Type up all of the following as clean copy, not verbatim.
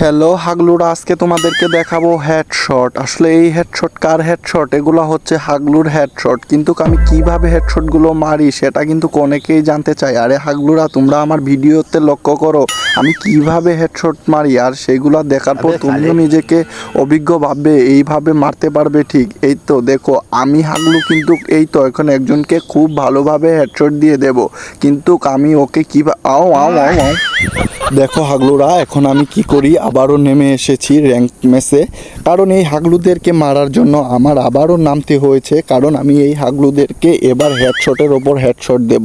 Hello হাগলুর, আজকে তোমাদেরকে দেখাবো হেডশট। আসলে এই হেডশট কার হেডশট? এগুলো হচ্ছে হাগলুর হেডশট। কিন্তু আমি কিভাবে হেডশটগুলো মারি সেটা কিন্তু অনেকেই জানতে চাই। আরে হাগলুরা, তোমরা আমার ভিডিওতে লক্ষ্য করো আমি কিভাবে হেডশট মারি, আর সেগুলো দেখার পর তুমিও নিজেকে অভিজ্ঞ ভাববে, এইভাবে মারতে পারবে। ঠিক এই তো দেখো, আমি হাগলু কিন্তু এই তো এখন একজনকে খুব ভালোভাবে হেডশট দিয়ে দেব। কিন্তু আমি ওকে কীভাবে আও আও আও আও দেখো হাগলুরা, এখন আমি কি করি, আবারও নেমে এসেছি র্যাঙ্ক ম্যাচে। কারণ এই হাগলুদেরকে মারার জন্য আমার আবারও নামতে হয়েছে। কারণ আমি এই হাগলুদেরকে এবার হেডশটের ওপর হেডশট দেব।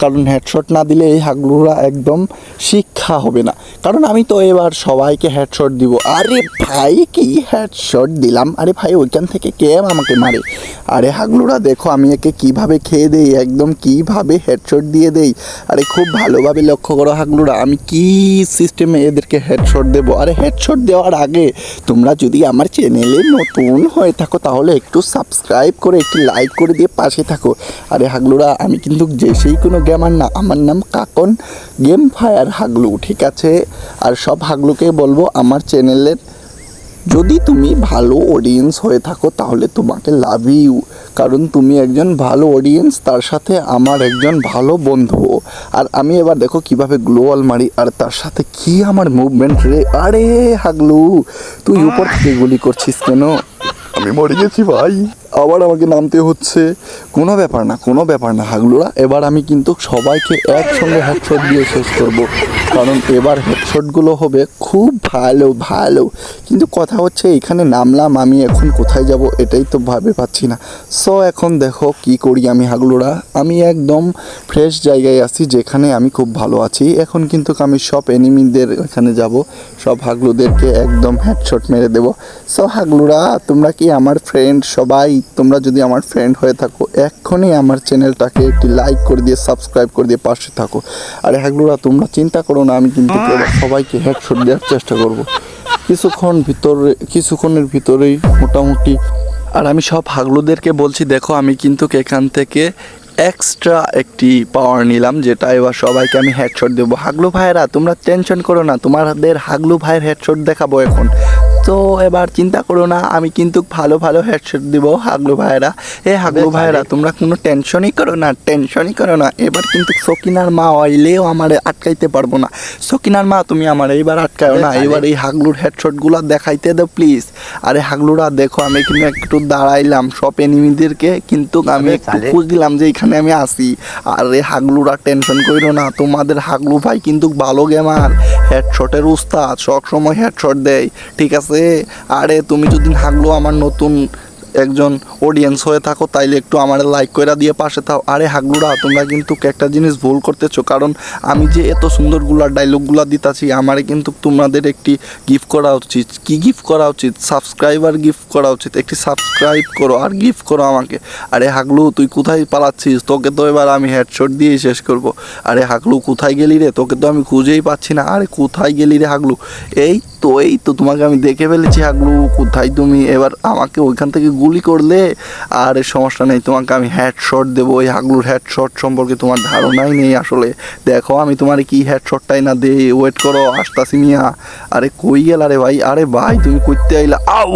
কারণ হেডশট না দিলে এই হাগলুরা একদম শিক্ষা হবে না। কারণ আমি তো এবার সবাইকে হেডশট দিব। আরে ভাই, কি হেডশট দিলাম! আরে ভাই, ওইখান থেকে কে আমাকে মারে? আরে হাগলুরা দেখো, আমি একে কিভাবে খেয়ে দেই, একদম কিভাবে হেডশট দিয়ে দেই। আরে খুব ভালোভাবে লক্ষ্য করো হাগলুরা, আমি কি সিস্টেমে এদেরকে হেডশট দেবো। আরে হেডশট দেওয়ার আগে তোমরা যদি আমার চ্যানেলে নতুন হয়ে থাকো তাহলে একটু সাবস্ক্রাইব করে একটু লাইক করে দিয়ে পাশে থাকো। আরে হাগলুরা, আমি কিন্তু সেই কোনো গেমার না, আমার নাম কাকন গেম ফায়ার হাগলু, ঠিক আছে? আর সব হাগলুকে বলবো আমার চ্যানেলের যদি তুমি ভালো অডিয়েন্স হয়ে থাকো তাহলে তোমাকে লাভ ইউ। কারণ তুমি একজন ভালো অডিয়েন্স, তার সাথে আমার একজন ভালো বন্ধু। আর আমি এবার দেখো কিভাবে গ্লোয়াল মারি, আর তার সাথে কি আমার মুভমেন্ট রে! আরে হাগলু, তুই উপর থেকে গুলি করছিস কেন? আমি মরে গেছি ভাই, আবার আমাকে নামতে হচ্ছে। কোনো ব্যাপার না, কোনো ব্যাপার না হাগলুরা, এবার আমি কিন্তু সবাইকে একসঙ্গে হেডশট দিয়ে শেষ করব। কারণ এবার হেডশটগুলো হবে খুব ভালো ভালো। কিন্তু কথা হচ্ছে, এখানে নামলাম, আমি এখন কোথায় যাব এটাই তো ভাবে পাচ্ছি না। সো এখন দেখো কি করি আমি হাগলুরা, আমি একদম ফ্রেশ জায়গায় আছি যেখানে আমি খুব ভালো আছি। এখন কিন্তু আমি সব এনিমিদের এখানে যাব, সব হাগলুদেরকে একদম হেডশট মেরে দেব। সো হাগলুরা, তোমরা কি আমার ফ্রেন্ড? সবাই তোমরা যদি আমার ফ্রেন্ড হয়ে থাকো এক্ষুনি আমার চ্যানেলটাকে একটি লাইক করে দিয়ে সাবস্ক্রাইব করে দিয়ে পাশে থাকো। আরে হাগলুরা, তোমরা চিন্তা করো না, আমি কিন্তু সবাইকে হেডশট দেওয়ার চেষ্টা করব কিছুক্ষণের ভিতরেই মোটামুটি। আর আমি সব হাগলুদেরকে বলছি, দেখো আমি কিন্তু এখান থেকে এক্সট্রা একটি পাওয়ার নিলাম, যেটা এবার সবাইকে আমি হেডশট দেবো। হাগলু ভাইয়েরা, তোমরা টেনশন করো না, তোমাদের হাগলু ভাইয়ের হেডশট দেখাবো এখন। তো এবার চিন্তা করো না, আমি কিন্তু ভালো ভালো হেডশট দিব হাগলু ভাইয়েরা। হাগলু ভাইয়েরা, তোমরা কোনো টেনশনই করো না, টেনশনই করো না। এবার কিন্তু সকিনার মা আইলেও আমার আটকাইতে পারবো না। সকিনার মা, তুমি আমার এইবার আটকাও না। এবার এই হাগলুর হেডশটগুলো দেখাইতে দাও প্লিজ। আরে হাগলুরা দেখো, আমি কিন্তু একটু দাঁড়াইলাম সব এনিমিদেরকে, কিন্তু আমি একটু খুঁজ দিলাম যে এখানে আমি আসি। আরে হাগলুরা, টেনশন করো না, তোমাদের হাগলু ভাই কিন্তু ভালো গেমার, হেডশটের উস্তাদ, সবসময় হেডশট দেয়, ঠিক আছে? আরে তুমি যদি হাগলু আমার নতুন একজন অডিয়েন্স হয়ে থাকো তাইলে একটু আমার লাইক করে দিয়ে পাশে থাও। আরে হাগলুরা, তোমরা কিন্তু একটা জিনিস ভুল করতেছো। কারণ আমি যে এত সুন্দরগুলা ডায়লগগুলা দিতাছি, আমারে কিন্তু তোমাদের একটি গিফট করা উচিত। কি গিফট করা উচিত? সাবস্ক্রাইবার গিফট করা উচিত। একটি সাবস্ক্রাইব করো আর গিফট করো আমাকে। আরে হাগলু, তুই কোথায় পালাচ্ছিস? তোকে তো এবার আমি হেডশট দিয়েই শেষ করব। আরে হাগলু, কোথায় গেলি রে? তোকে তো আমি খুঁজেই পাচ্ছি না। আরে কোথায় গেলি রে হাগলু? এই তো তোমাকে আমি দেখে ফেলেছি হাগলু, কোথায় তুমি? এবার আমাকে ওইখান থেকে গুলি করলে আর সমস্যা নেই, তোমাকে আমি হেডশট দেবো। ওই হাগলুর হেডশট সম্পর্কে তোমার ধারণাই নেই আসলে। দেখো আমি তোমার কি হেডশটটাই না দেই, ওয়েট করো, আসতাছি মিয়া। আরে কই গেলা রে ভাই? আরে ভাই, তুমি করতে আইলা? আউ!